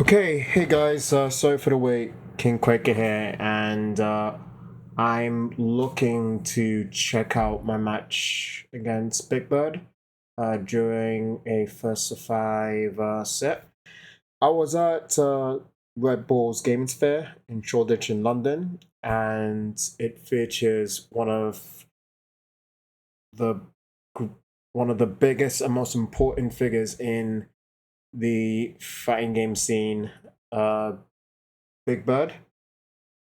Okay, hey guys, sorry for the wait. KingQuaka here, and I'm looking to check out my match against BIGBIRD during a first to five set. I was at Red Bull's Gaming Fair in Shoreditch in London, and it features the one of the biggest and most important figures in the fighting game scene, uh, Big Bird,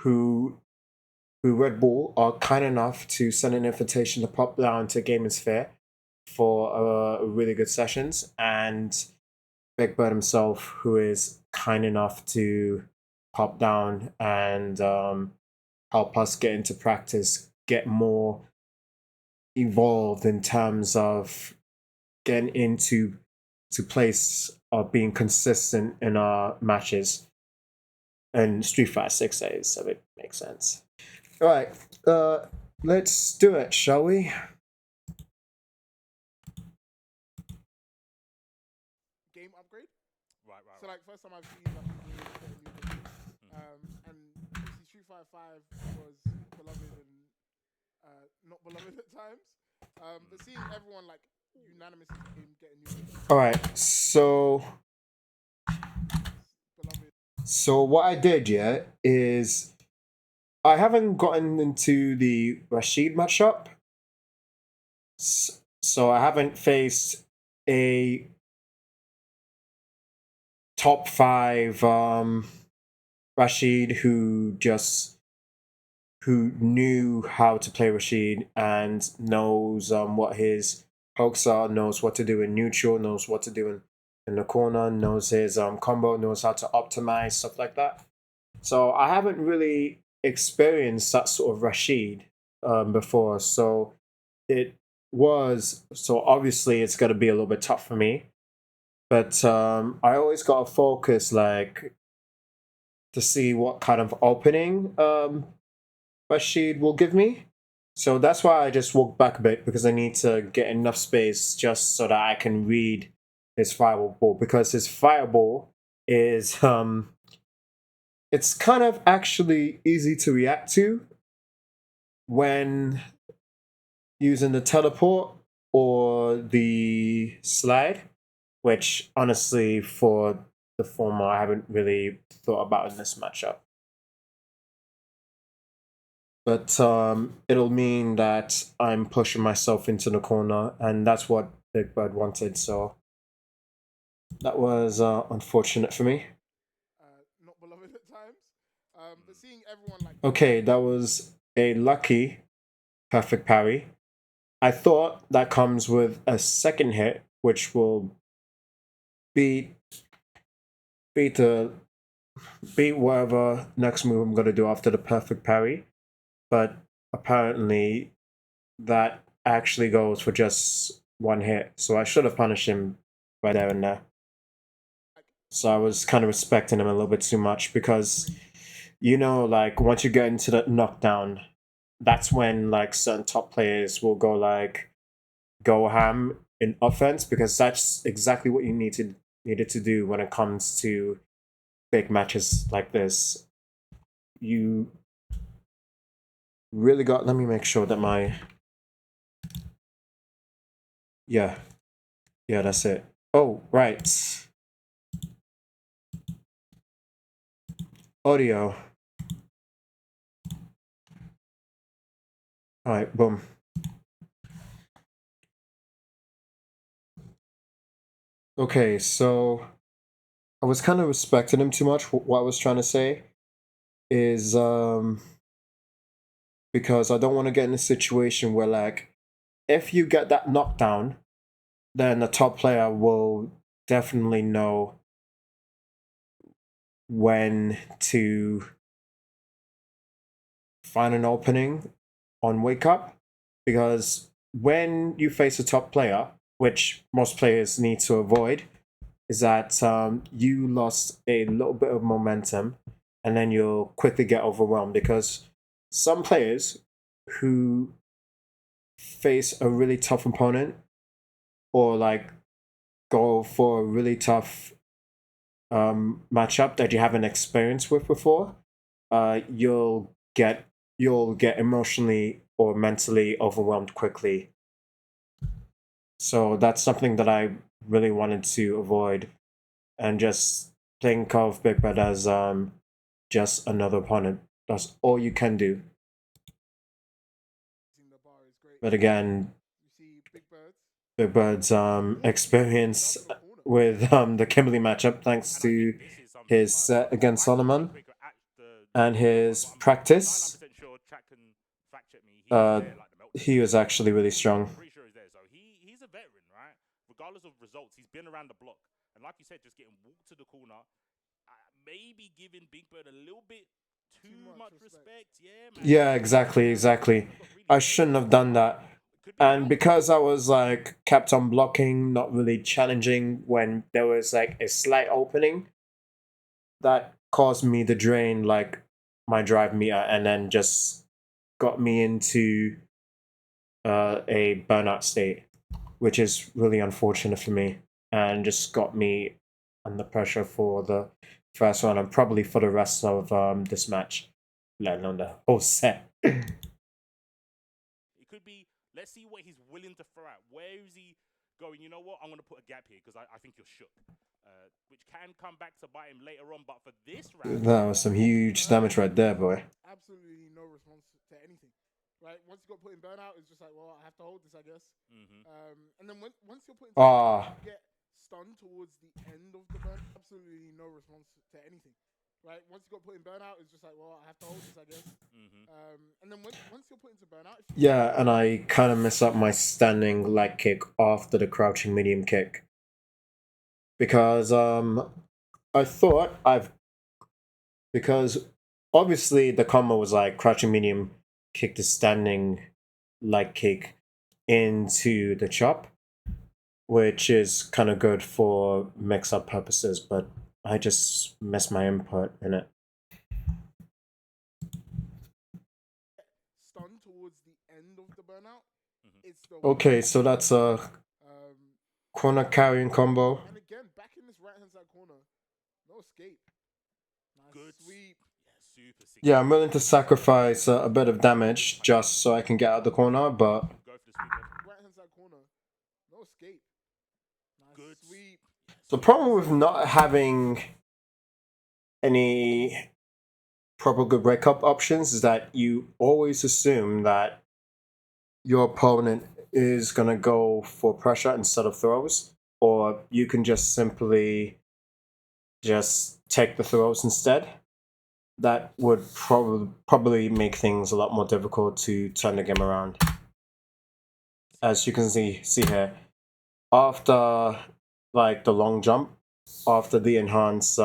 who Red Bull are kind enough to send an invitation to pop down to Gamers Fair for really good sessions, and Big Bird himself, who is kind enough to pop down and help us get into practice, get more evolved in terms of getting into place of being consistent in our matches and Street Fighter 6 days, so it makes sense. All right, let's do it, shall we? Game upgrade. Right, right, So right. like first time I've seen like people get a new game, and obviously Street Fighter 5 was beloved and not beloved at times. But seeing everyone like unanimously get a new game, All right, so beloved. what I did, yeah, is I haven't gotten into the Rashid matchup, so I haven't faced a top five Rashid who knew how to play Rashid and knows what his hooks are, knows what to do in neutral, knows what to do in the corner, knows his combo, knows how to optimize, stuff like that. So I haven't really experienced that sort of Rashid before. So obviously it's gonna be a little bit tough for me. But I always gotta focus like to see what kind of opening Rashid will give me. So that's why I just walked back a bit because I need to get enough space just so that I can read his fireball, because his fireball is it's kind of actually easy to react to when using the teleport or the slide, which honestly for the former I haven't really thought about in this matchup. But it'll mean that I'm pushing myself into the corner, and that's what Big Bird wanted. So that was unfortunate for me. Not beloved at times. But seeing everyone like Okay, that was a lucky perfect parry. I thought that comes with a second hit, which will beat beat the beat whatever next move I'm gonna do after the perfect parry. But apparently that actually goes for just one hit. So I should have punished him right there and there. So I was kind of respecting him a little bit too much because, like once you get into the knockdown, that's when like certain top players will go ham in offense, because that's exactly what you needed to do when it comes to big matches like this. You really got. Let me make sure that my yeah, that's it. Oh, right. Audio. All right, boom. Okay, so I was kind of respecting him too much. What I was trying to say is because I don't want to get in a situation where, like, if you get that knockdown, then the top player will definitely know when to find an opening on wake up. Because when you face a top player, which most players need to avoid, is that you lost a little bit of momentum and then you'll quickly get overwhelmed, because some players who face a really tough opponent or like go for a really tough matchup that you haven't experienced with before, you'll get emotionally or mentally overwhelmed quickly. So that's something that I really wanted to avoid, and just think of BIGBIRD as just another opponent. That's all you can do. The bar is great. But again, You see Big Birds. BIGBIRD's experience with the Kimberly matchup, thanks to his set against Solomon and his practice, he was actually really strong. Pretty sure he's there. So he's a veteran, right? Regardless of results, he's been around the block. And like you said, just getting walked to the corner, maybe giving BIGBIRD a little bit too much respect. Yeah, man. Yeah, exactly. I shouldn't have done that. And because I was like kept on blocking, not really challenging when there was like a slight opening, that caused me to drain like my drive meter, and then just got me into a burnout state, which is really unfortunate for me, and just got me under pressure for the first round and probably for the rest of this match, let alone the whole set. It could be, let's see what he's willing to throw out. Where is he going? You know what? I'm going to put a gap here because I think you're shook. Which can come back to bite him later on. But for this round, That was some huge damage right there, boy. Absolutely no response to anything. Right? Once you got put in burnout, it's just like, well, I have to hold this, I guess. And then once you're put in burnout, you get stunned towards the end of the burn. Absolutely no response to anything. Right? Once you got put in burnout, it's just like, well, I have to hold this, I guess. And then once you're put into burnout... Yeah, and I kind of mess up my standing leg kick after the crouching medium kick. Because I thought because obviously the combo was like crouching medium kick to standing leg kick into the chop, which is kind of good for mix-up purposes, but I just missed my input in it. Stunned towards the end of the burnout. It's the Okay, so that's a corner carrying combo. And again, back in this right-hand side corner, no escape. Nice good sweep. Yeah, super sick. Yeah, I'm willing to sacrifice a bit of damage just so I can get out of the corner, but... Go for the sweep. Right-hand side corner, no escape. Nice Good sweep. The problem with not having any proper good breakup options is that you always assume that your opponent is going to go for pressure instead of throws, or you can just simply just take the throws instead. That would probably make things a lot more difficult to turn the game around. As you can see here, after like the long jump, after the enhanced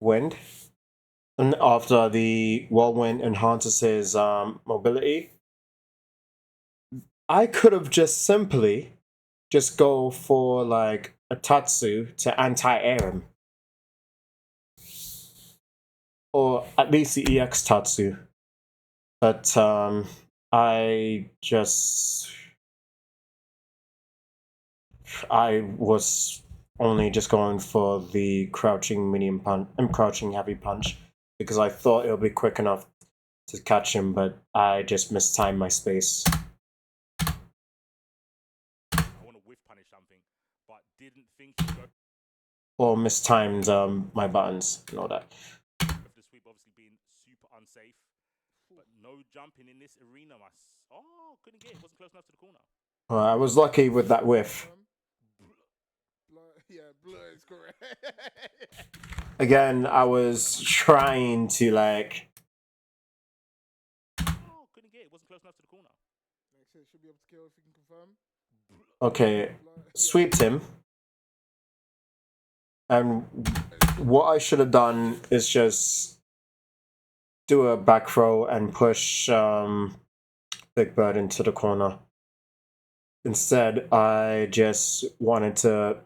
wind, and after the whirlwind enhances his mobility, I could have just simply just go for like a Tatsu to anti-air him, or at least the EX Tatsu. But I was only just going for the crouching medium punch and crouching heavy punch because I thought it would be quick enough to catch him, but I just mistimed my space. I want to whiff punish something, but didn't think he'd go. Or mistimed my buttons and all that. The sweep obviously being super unsafe, but no jumping in this arena. Couldn't get it. Wasn't close enough to the corner. I was lucky with that whiff. Yeah, blur is correct. Again, I was trying to like... Couldn't get it. Wasn't close enough to the corner. Should be able to kill if you can confirm. Okay, sweeped him. And what I should have done is just do a back throw and push BIGBIRD into the corner. Instead, I just wanted to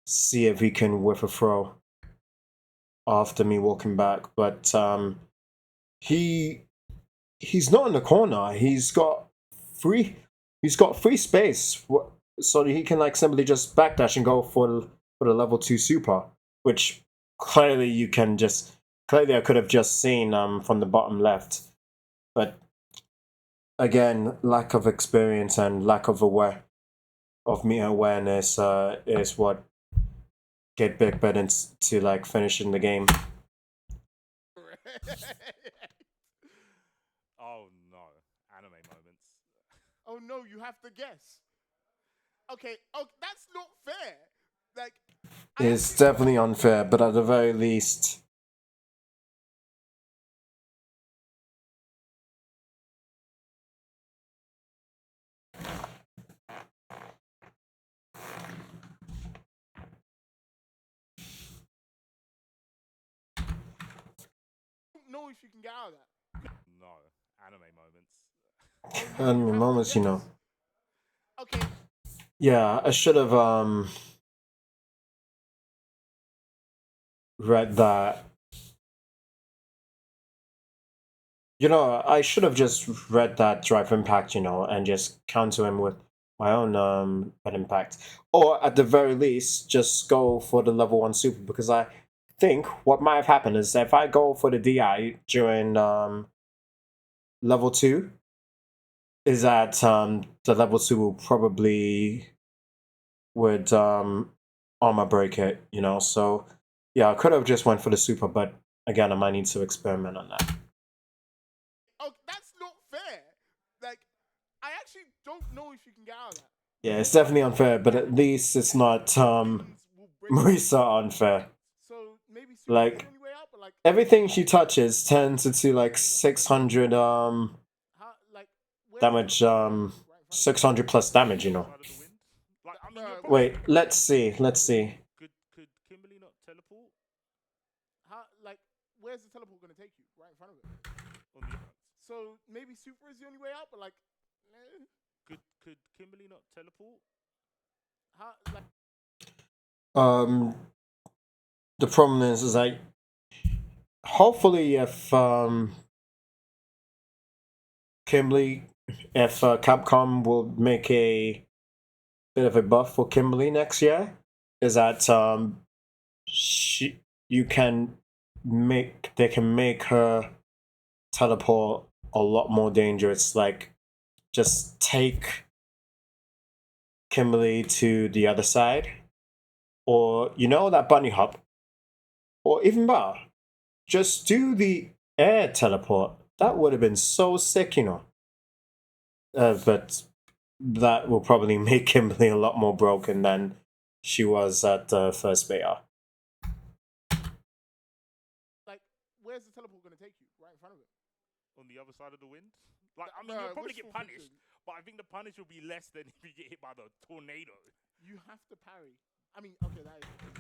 see if he can whiff a throw after me walking back, but he's not in the corner. He's got free space. so he can like simply just backdash and go for the level 2 super, which clearly you can just clearly I could have just seen from the bottom left, but again, lack of experience and lack of meta awareness is what get BIGBIRD into like finishing the game. Oh no, anime moments. Oh no, you have to guess. Okay, oh, that's not fair. Like, It's definitely unfair, but at the very least, don't know if you can get out of that. No, anime moments. and moments, you know. Okay. Yeah, I should have read that. You know, I should have just read that Drive Impact, you know, and just counter him with my own Red Impact. Or at the very least, just go for the level 1 super, because I think what might have happened is if I go for the DI during level 2, is that the level 2 will probably would armor break it, you know, so yeah, I could have just went for the super, but again, I might need to experiment on that. Oh, that's not fair. Like, I actually don't know if you can get out of that. Yeah, it's definitely unfair, but at least it's not Marisa unfair. So maybe Like, the only way out, but like everything she touches turns into like 600 how, like damage 600 plus damage, you know. Side of the wind. Like, I mean, you're Wait, let's see. Could Kimberly not teleport how, like where's the teleport gonna take you? Right in front of it. on the? So maybe super is the only way out, but like Could Kimberly not teleport? how, like The problem is like hopefully if Kimberly, if Capcom will make a bit of a buff for Kimberly next year, is that they can make her teleport a lot more dangerous. Like, just take Kimberly to the other side, or you know that bunny hop, or even better, just do the air teleport. That would have been so sick, you know. But that will probably make Kimberly a lot more broken than she was at the first beta. like where's the teleport gonna take you? Right in front of it. On the other side of the wind? Like, I mean, you'll probably get wishful punished, thinking. but I think the punish will be less than if you get hit by the tornado. You have to parry. I mean, okay, that is. On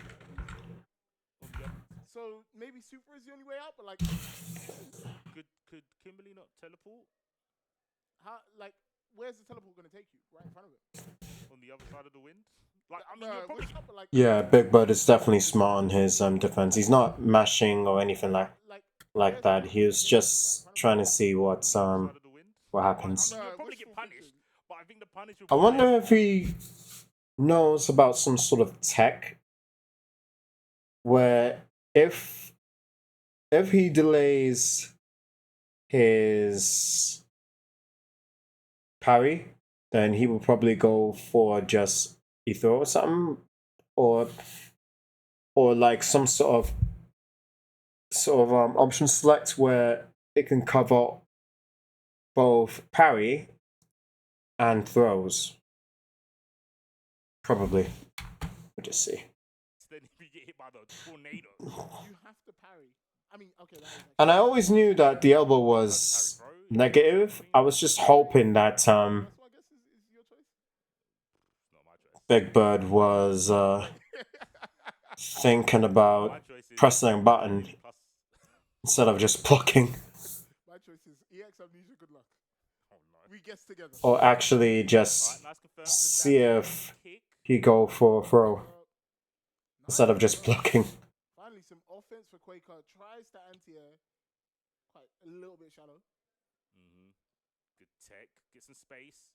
the other, So maybe super is the only way out, but like could Kimberly not teleport how, like where's the teleport gonna take you? Right in front of it. on the other side of the wind? Like, I mean, you'll probably get but like Yeah, BIGBIRD is definitely smart on his defense. He's not mashing or anything like that. He was just trying to see what side of the wind. happens. I mean, you'll probably get punished, but I think the punish will I be wonder less. if he knows about some sort of tech where if he delays his parry, then he will probably go for just ether or something, or like some sort of option select where it can cover both parry and throws. Probably. We'll just see. Then if you get hit by the tornado. you have to parry. I mean, okay, that is. And I always knew that the elbow was negative. I was just hoping that That's what I guess is your choice. Not my choice. BIGBIRD was thinking My about choice is pressing a button plus. instead of just blocking, My choice is EX Amnesia. Good luck. Oh no. We guess together. or actually just Alright, nice confirm. see if Kick. he go for a throw Nice, instead of just bro. blocking. Finally, some offense for Quaker. Tries to anti-air. Quite a little bit shallow. Good tech. Get some space.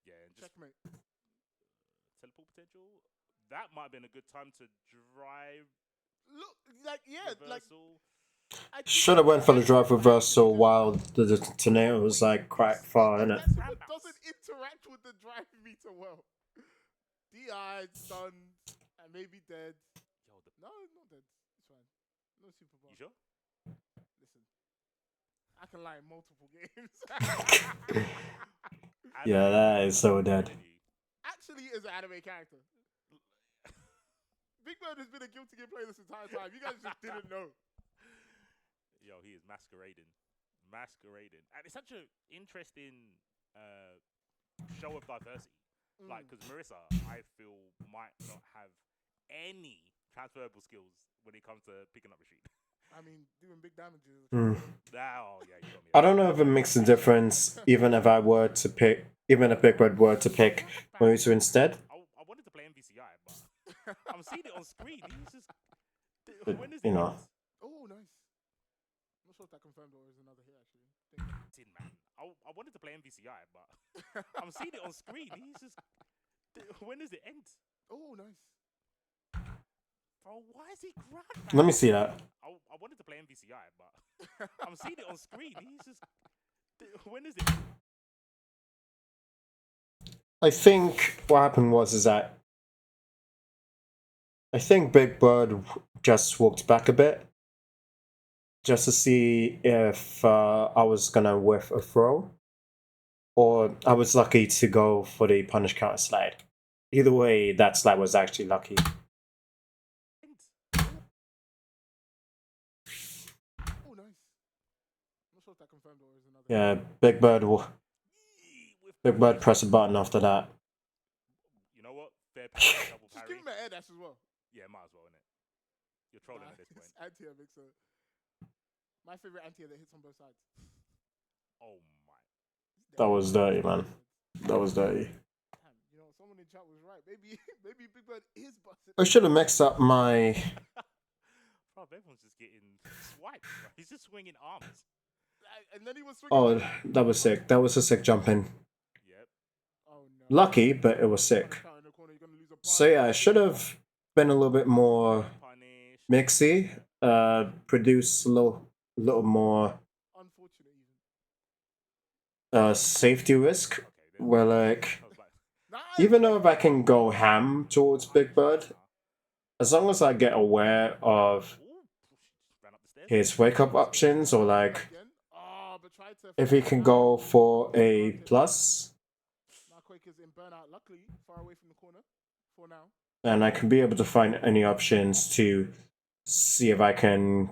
Yeah, and just Checkmate. full potential. That might have been a good time to drive Look, like yeah, like reversal. I think Should have went for the drive reversal because- while the tornado was like quite far in it. That's Ram what bounce. doesn't interact with the drive meter well. DI stunned and maybe dead. Yo, No, not dead. It's fine. No super bar. you sure? Listen, I can lie in multiple games. Yeah, that is so dead. Actually, is an anime character. Big Bird has been a guilty gear player this entire time. You guys just didn't know. Yo, he is masquerading. And it's such an interesting show of diversity. Like, because Marissa, I feel, might not have any transferable skills when it comes to picking up Rashid. I mean, doing big damages. Mm. Oh, yeah, you got me. I don't know if it makes a difference, even if I were to pick, even if BIGBIRD were to pick Marissa instead. I wanted to play MVCI, but I'm seeing it on screen. He's just. But, When is you it? know. Oh, nice. I'm not sure if that confirmed or is another hit actually. Tin, man. I wanted to play MVCI, but I'm seeing it on screen. He's just. When does it end? Oh, nice. Bro, why is he grabbed? Let me see that. I wanted to play MVCI, but I'm seeing it on screen. He's just. When does it? I think what happened is that I think BIGBIRD just walked back a bit just to see if I was gonna whiff a throw, or I was lucky to go for the punish counter slide. Either way, that slide was actually lucky. Oh, nice. I'm not sure if that confirmed or is another hit. Yeah, BIGBIRD pressed a button after that. You know what? Fair parry, double Just parry. give him an air dash as well. Yeah, might as well, innit? You're trolling at this point. Anti-air makes a... My favorite anti-air that hits on both sides. Oh my. That was dirty, man. That was dirty. Damn, you know, someone in chat was right. Maybe BIGBIRD is busted. I should have mixed up my. Bro, everyone's just getting swiped. Bro. He's just swinging arms. And then he was swinging. Oh, that was sick. That was a sick jump in. Yep. Oh, no. Lucky, but it was sick. Counter in the corner, you're gonna lose a So yeah, I should have been a little bit more Punish. mixy. Produce a little more Unfortunate even. safety risk. Okay, then. Where like, I was like, Nice. even though if I can go ham towards BIGBIRD, as long as I get aware of ooh, ran up the stairs. his wake up options, or like Again. Oh, but tried to... if he can go for a plus, Now Quake is in burnout, luckily, far away from the corner for now. then I can be able to find any options to see if I can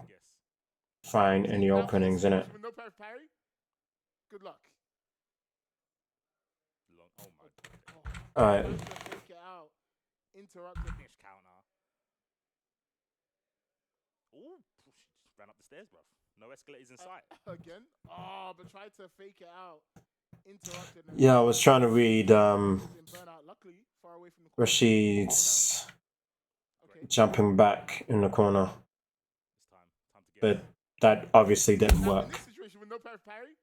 Yes. find any Now openings in it. with no parry. Good luck. Long. Oh my. Oh, Alright. trying to fake it out. Interrupted. Finish counter. Ooh, she ran up the stairs, bro. No escalators in sight. Again. Oh, but tried to fake it out. Interrupted. and- Yeah, I was trying to read Is in burnout, luckily, far away from the corner. Rashid's Okay. jumping back in the corner, It's time to get. but that obviously didn't Now in work. this situation with no parry.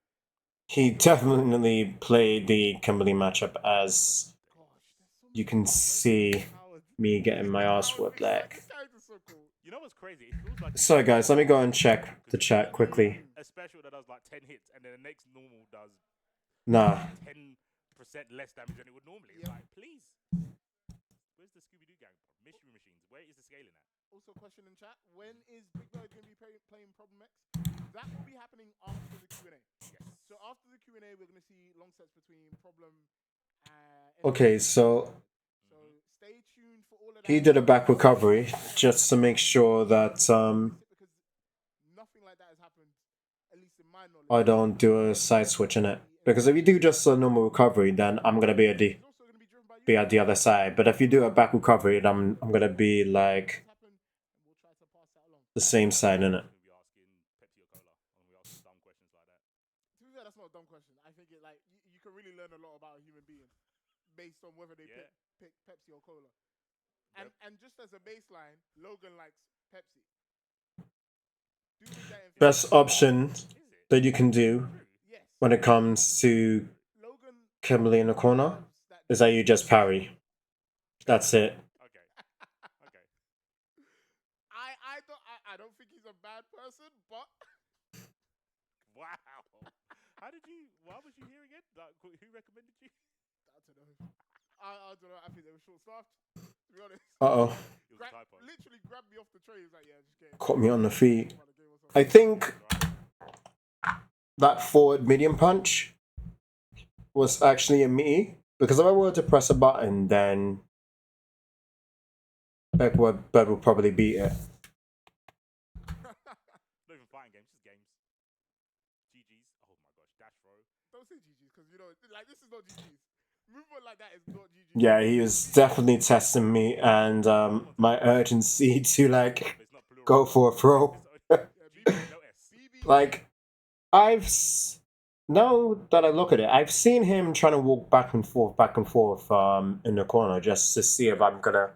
He definitely played the Kimberly matchup as Gosh, there's so you many can see powers. me getting my ass Powers whipped being like. this character's so cool. You know what's crazy? It feels like. Sorry guys, let me go and check the chat quickly. A special that does like 10 hits, and then the next normal does Nah, 10% less damage than it would normally. It's Yeah. like, please. Where's the Scooby Doo gang? Mystery machines. Where is the scaling at? Also, question in chat: when is BIGBIRD going to be playing Problem X? That will be happening after the Q&A. Yes. So after the Q&A, we're going to see long sets between Problem. okay, so So stay tuned for all of that. he did a back recovery just to make sure that Because nothing like that has happened, at least in my knowledge. I don't do a side switch in it. Because if you do just a normal recovery, then I'm gonna be at the It's also going to be driven by you. at the other side. But if you do a back recovery, then I'm gonna be like What's happened, and we'll try to pass that along. the same side in it. We'll be asking Pepsi or Cola, and we ask dumb questions like that. To be fair, that's not a dumb question. I think it like you can really learn a lot about a human being based on whether they Yeah. pick Pepsi or Cola. And just as a baseline, Logan likes Pepsi. Do with that information. Best option Is it? that you can do True. Yes. when it comes to Logan Kimberly in the corner loves that is that you just parry. That's it. Okay. Okay. I don't think he's a bad person, but Wow. How did you? Why was you here again? Like, who recommended you? I don't know. I don't know. I think they were short-staffed. To be honest, Uh-oh. It was a typo. literally grabbed me off the train. He's like, "Yeah, just get." Caught me on the feet. About the game or I something. think Right. that forward medium punch was actually a me. Because if I were to press a button, then BIGBIRD will probably beat it. Not even fighting games, just games. GG's. Oh my gosh, dash throw. Don't say GG's because you know, like this is not GG's. Movement like that is not GG's. Yeah, he was definitely testing me and my urgency to like But it's not plural. go for a throw. It's GB, no S. BB. Like now that I look at it, I've seen him trying to walk back and forth in the corner just to see if I'm gonna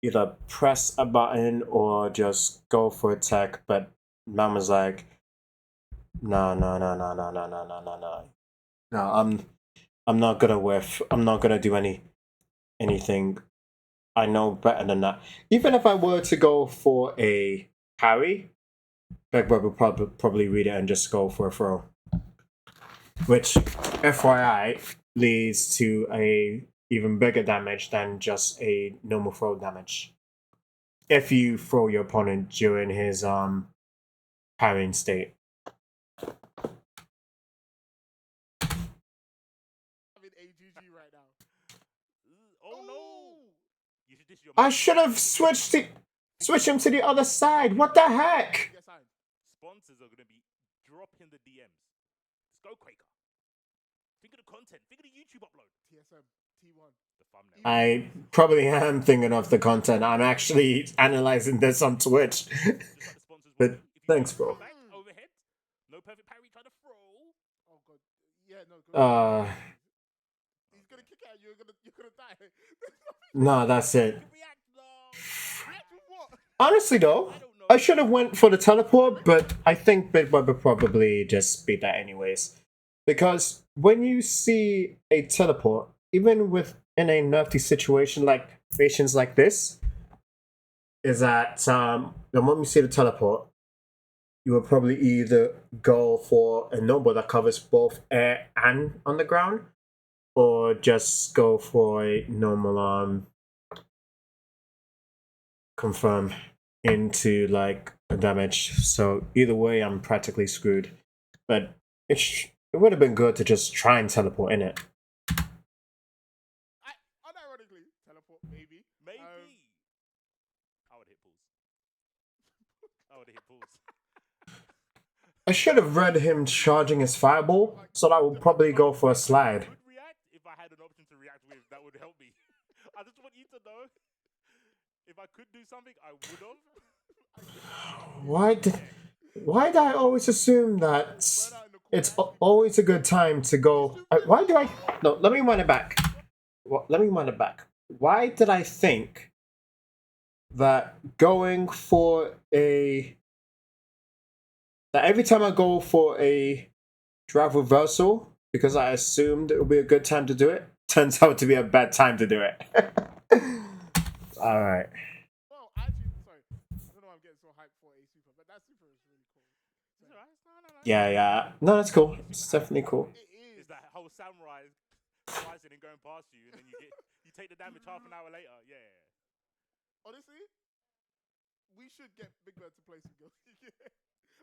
either press a button or just go for a tech. But man was like, no, I'm not gonna whiff. I'm not gonna do anything. I know better than that. Even if I were to go for a parry, BIGBIRD would probably read it and just go for a throw. Which, FYI, leads to a even bigger damage than just a normal throw damage. If you throw your opponent during his parrying state. Having AGG right now. Oh no! You should dish your I should have switched him to the other side. What the heck? Get signed. Sponsors are gonna be dropping the DMs. Let's go, Quaker. Think of the content. Think of the YouTube upload. TSM T1. The thumbnail. I probably am thinking of the content. I'm actually analyzing this on Twitch. Just like the sponsors But want you. If you thanks, come bro. back, overhead. No perfect parry. Try to throw. Oh god. Yeah, no. Go he's gonna kick at you. You're gonna die. No, that's it. React now. React with what? Honestly, though, I should have went for the teleport, but I think BIGBIRD would probably just beat that anyways. Because when you see a teleport, even in a nerfy situation like situations like this, is that the moment you see the teleport, you will probably either go for a noble that covers both air and underground, or just go for a normal confirm into like damage. So either way, I'm practically screwed. But it would have been good to just try and teleport in it. Unironically, teleport maybe. Maybe. I would hit pulls. I would hit pulls. I should have read him charging his fireball, so that would probably go for a slide. I would react if I had an option to react with. That would help me. I just want you to know, if I could do something, I would have. Why do I always assume that it's always a good time to go? Why do I? No, let me wind it back. Let me wind it back. Why did I think that every time I go for a drive reversal, because I assumed it would be a good time to do it, turns out to be a bad time to do it. All right. Well, actually, sorry. I don't know why I'm getting so hyped for a super, but that super is really cool. It's alright. No. Yeah. No, that's cool. It's definitely cool. It is. It's that whole samurai rising and going past you, and then you take the damage half an hour later. Yeah. Honestly, we should get BIGBIRD to play some Guilty Gear.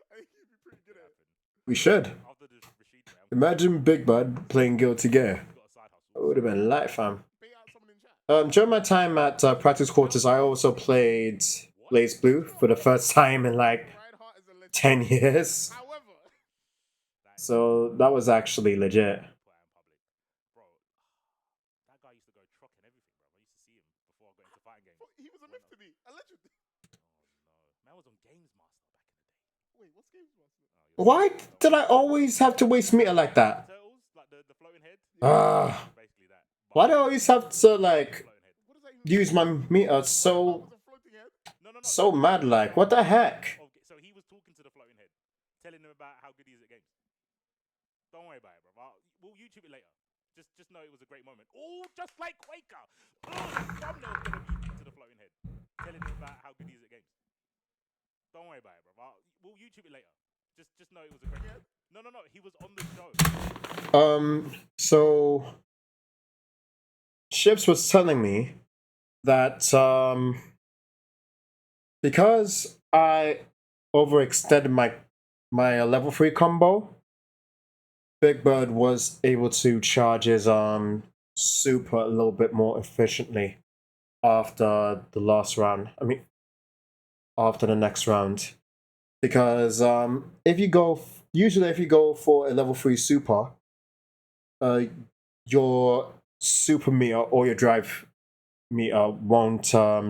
I think he'd be pretty good at it. We should. After the Rashid round, Imagine BIGBIRD playing Guilty Gear. got a side hustle. That would have been light, fam. Bait out someone in chat. During my time at practice quarters, I also played Blaze Blue for the first time in like Reinhardt is a legend. 10 years. However, So that was actually legit. Bro, that guy used to go truck and everything, bro. I used to see him before I got into fighting games. he was a myth to me. A legend. Man was on Games Master back in the day. Wait, what's Games Master? Why did I always have to waste meter like that? Turtles, like the floating head. Basically that. Why do I always have to like Floating head. What does that even use my meter Was so a floating head? No. so mad like? What the heck? Okay, so he was talking to the floating head, telling him about how good he is at games. Don't worry about it, bro. We'll YouTube it later. just know it was a great moment. Oh, just like Quaker. Oh, that thumbnail's gonna be to the floating head, telling him about how good he is at games. Don't worry about it, bro. We'll YouTube it later. Just know it was a great moment. No, he was on the show. So Ships was telling me that because I overextended my level 3 combo, Big Bird was able to charge his super a little bit more efficiently after the last round. I mean, after the next round, because if you go for a level 3 super, your super meter or your drive meter won't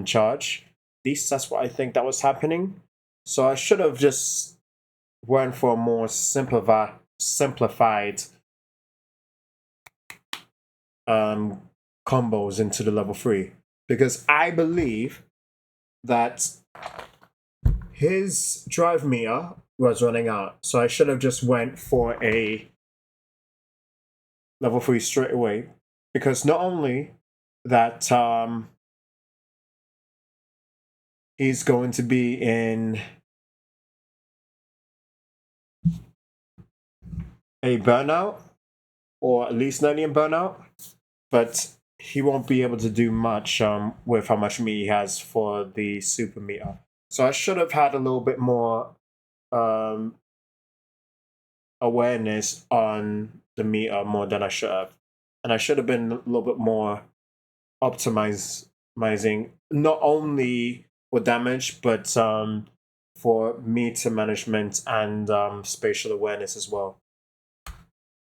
charge. At least that's what I think that was happening. So I should have just went for a more simplified combos into the level 3, because I believe that his drive meter was running out, so I should have just went for a level 3 straight away, because not only that he's going to be in a burnout, or at least 90 in burnout, but he won't be able to do much with how much meat he has for the super meter. So I should have had a little bit more awareness on the meter more than I should have. And I should have been a little bit more optimizing, not only for damage, but for meter management and spatial awareness as well.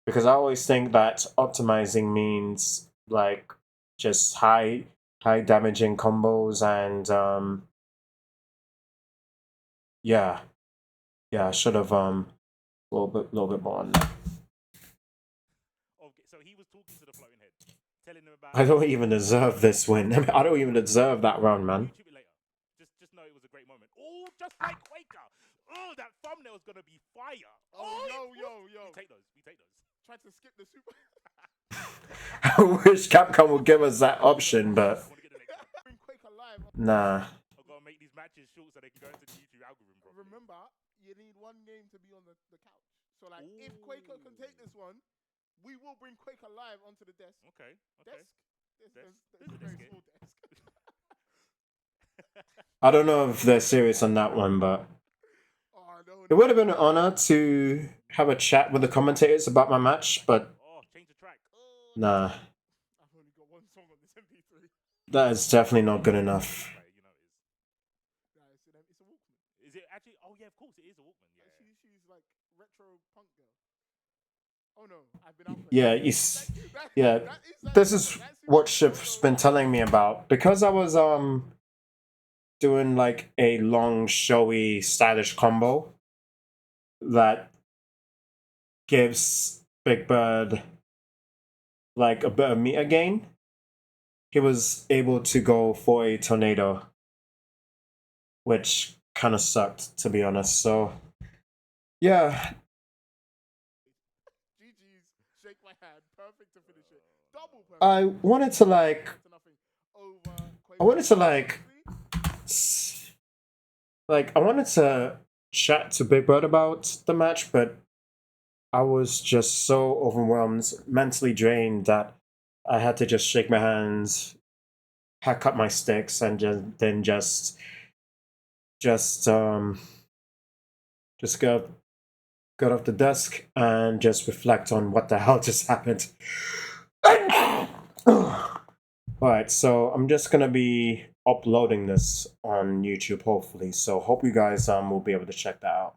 Because I always think that optimizing means like just high damaging combos and yeah, I should have a little bit more on that. Okay, so he was talking to the floating head, telling him about. I don't even deserve this win. I mean, I don't even deserve that round, man. YouTube it later. Just know it was a great moment. Oh, just like Quaker. Oh, that thumbnail's gonna be fire. Oh, yo. We take those. Tried to skip the super. I wish Capcom would give us that option, but Bring Quaker live. nah. I've got to make these matches short so they can go into the YouTube algorithm. Properly. Remember, you need one game to be on the couch. So like, if Quaker can take this one, we will bring Quaker live onto the desk. Okay. Desk. There's a Desk. very small desk. I don't know if they're serious on that one, but No. it would have been an honor to have a chat with the commentators about my match, but change the track. nah. I've only got one song on this MP3. That is definitely not good enough. Right, you know it is. Yeah, it's a Walkman. Is it actually? Oh yeah, of course it is a Walkman. Yeah. She's like retro punk girl. Oh no, I've been out. Yeah, this is what Ship's been telling me about, because I was doing like a long, showy, stylish combo that gives Big Bird like a bit of meter gain. He was able to go for a tornado, which kind of sucked, to be honest. So yeah. GG's, shake my hand, perfect to finish it. Double perfect. I wanted to chat to Big Bird about the match, but I was just so overwhelmed, mentally drained, that I had to just shake my hands, hack up my sticks, and then just go off the desk and just reflect on what the hell just happened. Alright, so I'm just gonna be uploading this on YouTube, hopefully. So hope you guys will be able to check that out.